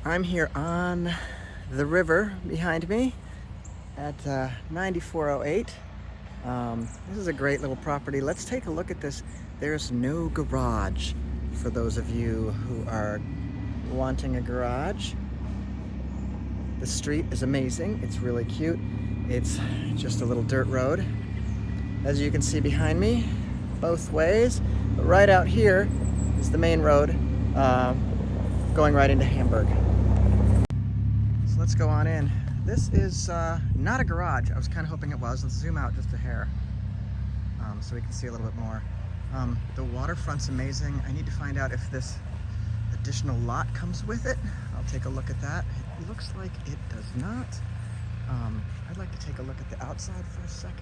I'm here on the river behind me at 9408. This is a great little property. Let's take a look at this. There's no garage for those of you who are wanting a garage. The street is amazing. It's really cute. It's just a little dirt road, as you can see behind me, both ways. But right out here is the main road going right into Hamburg. So let's go on in. This is not a garage. I was kind of hoping it was. Let's zoom out just a hair so we can see a little bit more. The waterfront's amazing. I need to find out if this additional lot comes with it. I'll take a look at that. It looks like it does not. I'd like to take a look at the outside for a second.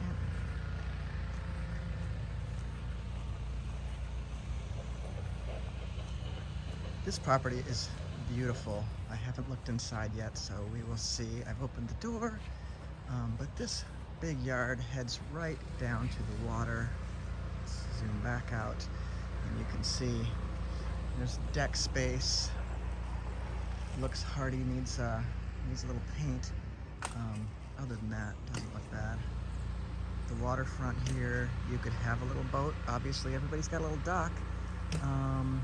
This property is beautiful. I haven't looked inside yet, so we will see. I've opened the door, but this big yard heads right down to the water. Let's zoom back out, and you can see there's deck space. Looks hardy, needs a little paint. Other than that, doesn't look bad. The waterfront here, you could have a little boat. Obviously, everybody's got a little dock, and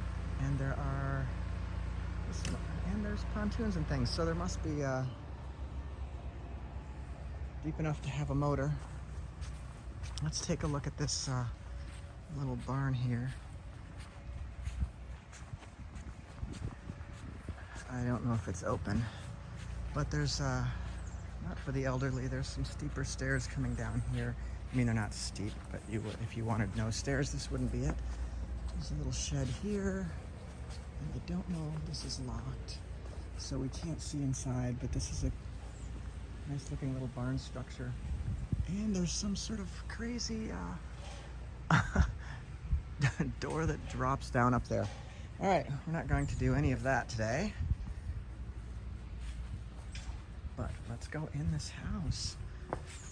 there's pontoons and things. So there must be deep enough to have a motor. Let's take a look at this little barn here. I don't know if it's open, but there's not for the elderly. There's some steeper stairs coming down here. I mean, they're not steep, but if you wanted no stairs, this wouldn't be it. There's a little shed here, and I don't know if this is locked, so we can't see inside, but this is a nice looking little barn structure. And there's some sort of crazy door that drops down up there. All right, we're not going to do any of that today. But let's go in this house.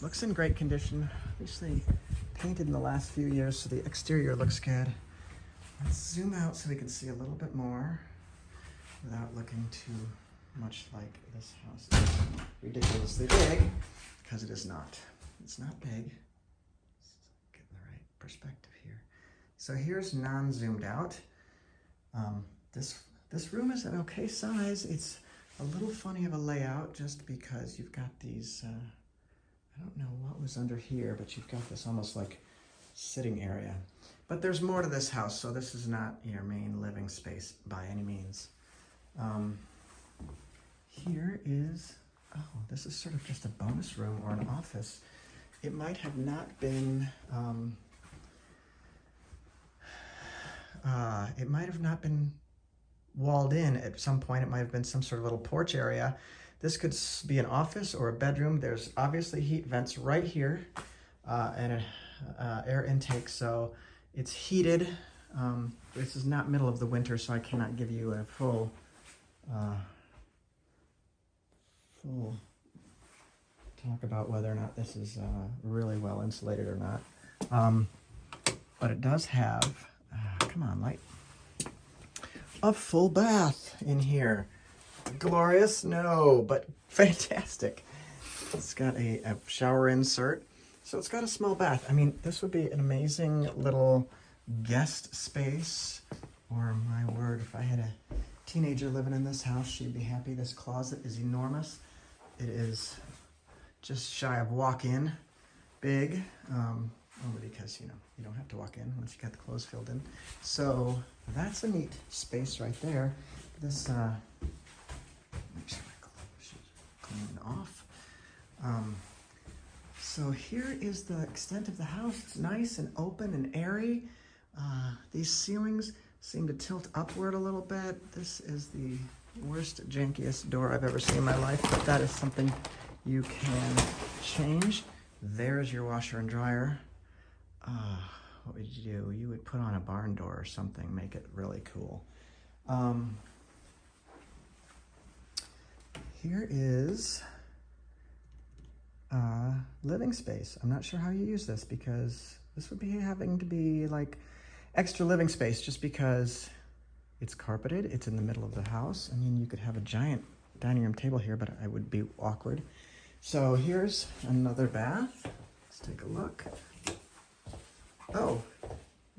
Looks in great condition. Obviously painted in the last few years, so the exterior looks good. Let's zoom out so we can see a little bit more without looking too much like this house is ridiculously big, because it is not. It's not big. Let's get the right perspective here. So here's non-zoomed out. This room is an okay size. It's a little funny of a layout just because you've got these, I don't know what was under here, but you've got this almost like sitting area. But there's more to this house, so this is not your main living space by any means. Here is, this is sort of just a bonus room or an office. It might have not been, walled in at some point. It might have been some sort of little porch area. This could be an office or a bedroom. There's obviously heat vents right here and an air intake, so it's heated. This is not middle of the winter, so I cannot give you a full talk about whether or not this is really well insulated or not. But it does have, come on, light, a full bath in here. Glorious? No, but fantastic. It's got a shower insert, so it's got a small bath. I mean, this would be an amazing little guest space, or my word, if I had a teenager living in this house, she'd be happy. This closet is enormous. It is just shy of walk-in big, only because, you don't have to walk in once you got the clothes filled in. So that's a neat space right there. This, make sure my clothes are clean off. So here is the extent of the house. It's nice and open and airy. These ceilings seem to tilt upward a little bit. This is the worst, jankiest door I've ever seen in my life, but that is something you can change. There's your washer and dryer. What would you do? You would put on a barn door or something, make it really cool. Here is living space. I'm not sure how you use this, because this would be having to be like extra living space just because it's carpeted. It's in the middle of the house. I mean, you could have a giant dining room table here, but I would be awkward. So here's another bath. Let's take a look. Oh,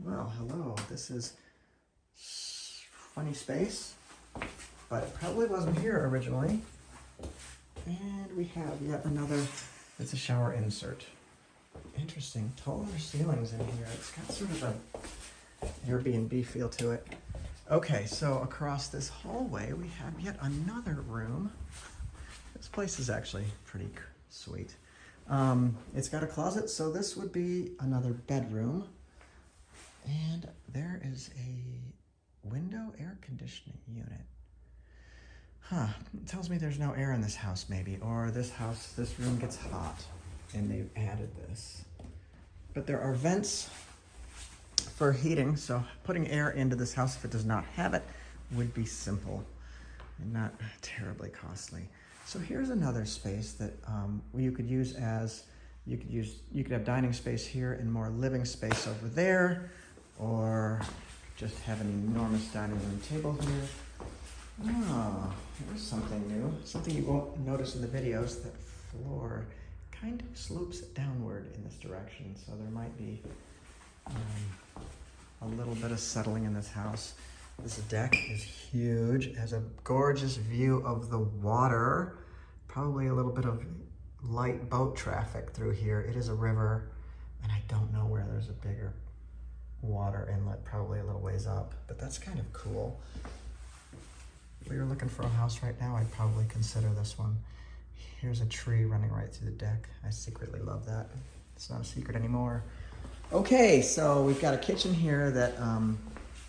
well, hello. This is funny space, but it probably wasn't here originally. And we have yet another, it's a shower insert. Interesting, taller ceilings in here. It's got sort of a Airbnb feel to it. Okay, so across this hallway we have yet another room. This place is actually pretty sweet. It's got a closet, so this would be another bedroom. And there is a window air conditioning unit. Huh, it tells me there's no air in this house maybe, or this room gets hot and they've added this. But there are vents for heating, so putting air into this house, if it does not have it, would be simple and not terribly costly. So here's another space that you could use as, you could have dining space here and more living space over there, or just have an enormous dining room table here. Oh, here's something new. Something you won't notice in the videos, that floor kind of slopes downward in this direction, so there might be a little bit of settling in this house. This deck is huge. It has a gorgeous view of the water. Probably a little bit of light boat traffic through here. It is a river, and I don't know where there's a bigger water inlet, probably a little ways up, but that's kind of cool. If we were looking for a house right now, I'd probably consider this one. Here's a tree running right through the deck. I secretly love that. It's not a secret anymore. Okay, so we've got a kitchen here that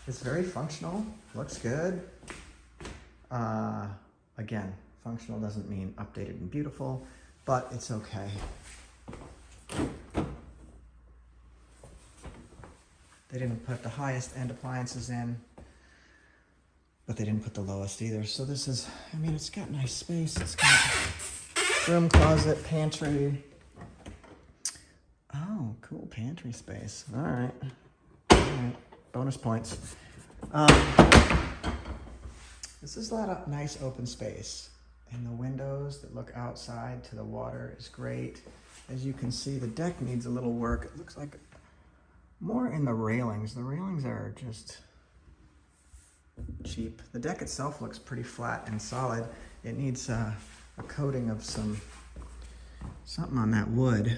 is very functional, looks good. Again, functional doesn't mean updated and beautiful, but it's okay. They didn't put the highest end appliances in, but they didn't put the lowest either. So this is, I mean, it's got nice space. It's got room, closet, pantry. Oh, cool pantry space. All right. Bonus points. This is a lot of nice open space. And the windows that look outside to the water is great. As you can see, the deck needs a little work. It looks like more in the railings. The railings are just cheap. The deck itself looks pretty flat and solid. It needs a coating of something on that wood,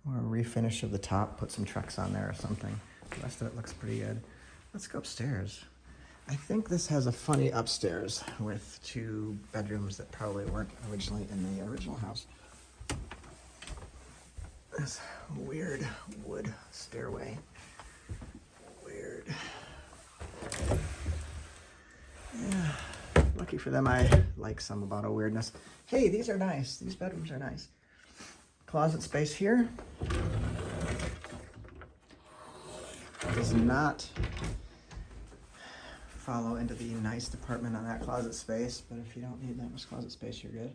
or a refinish of the top, put some Trex on there or something. The rest of it looks pretty good. Let's go upstairs. I think this has a funny upstairs with 2 bedrooms that probably weren't originally in the original house. This weird wood stairway. Weird. Yeah, lucky for them, I like some about a weirdness. Hey, these are nice. These bedrooms are nice. Closet space here. Does not follow into the nice department on that closet space, but if you don't need that much closet space, you're good.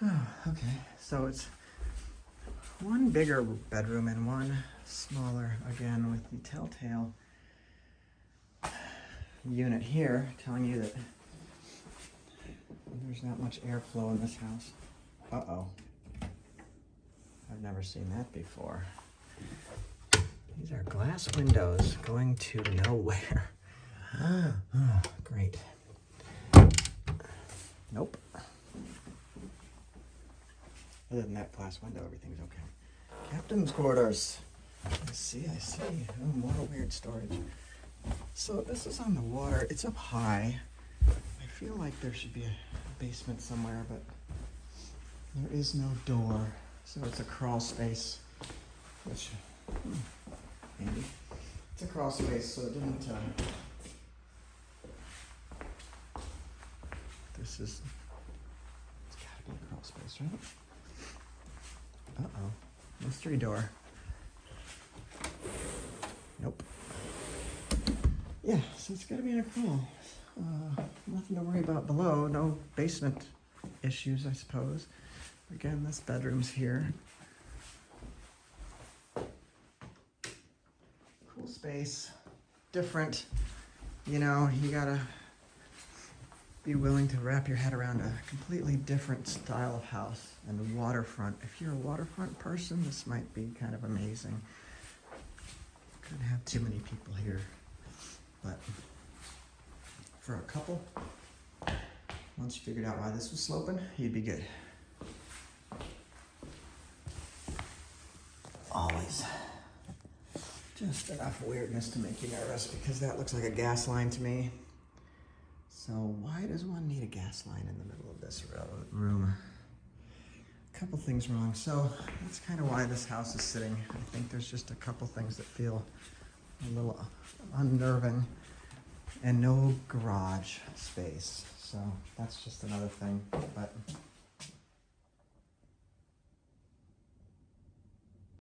Oh, okay, so it's 1 bigger bedroom and 1 smaller, again with the telltale unit here telling you that there's not much airflow in this house. Uh-oh. I've never seen that before. These are glass windows going to nowhere. Oh, great. Nope. Other than that glass window, everything's okay. Captain's quarters. I see. Oh, more weird storage. So this is on the water. It's up high. I feel like there should be a basement somewhere, but there is no door. So it's a crawl space, which, handy. It's a crawl space, so it didn't, it's gotta be a crawl space, right? Uh-oh, mystery door. Nope. Yeah, so it's gotta be in a crawl. Nothing to worry about below, no basement issues, I suppose. Again, this bedroom's here. Cool space, different, you know, you gotta be willing to wrap your head around a completely different style of house and the waterfront. If you're a waterfront person, this might be kind of amazing. Couldn't have too many people here, but for a couple, once you figured out why this was sloping, you'd be good. Always just enough weirdness to make you nervous, because that looks like a gas line to me. So why does one need a gas line in the middle of this room? A couple things wrong. So that's kind of why this house is sitting. I think there's just a couple things that feel a little unnerving, and no garage space. So that's just another thing. But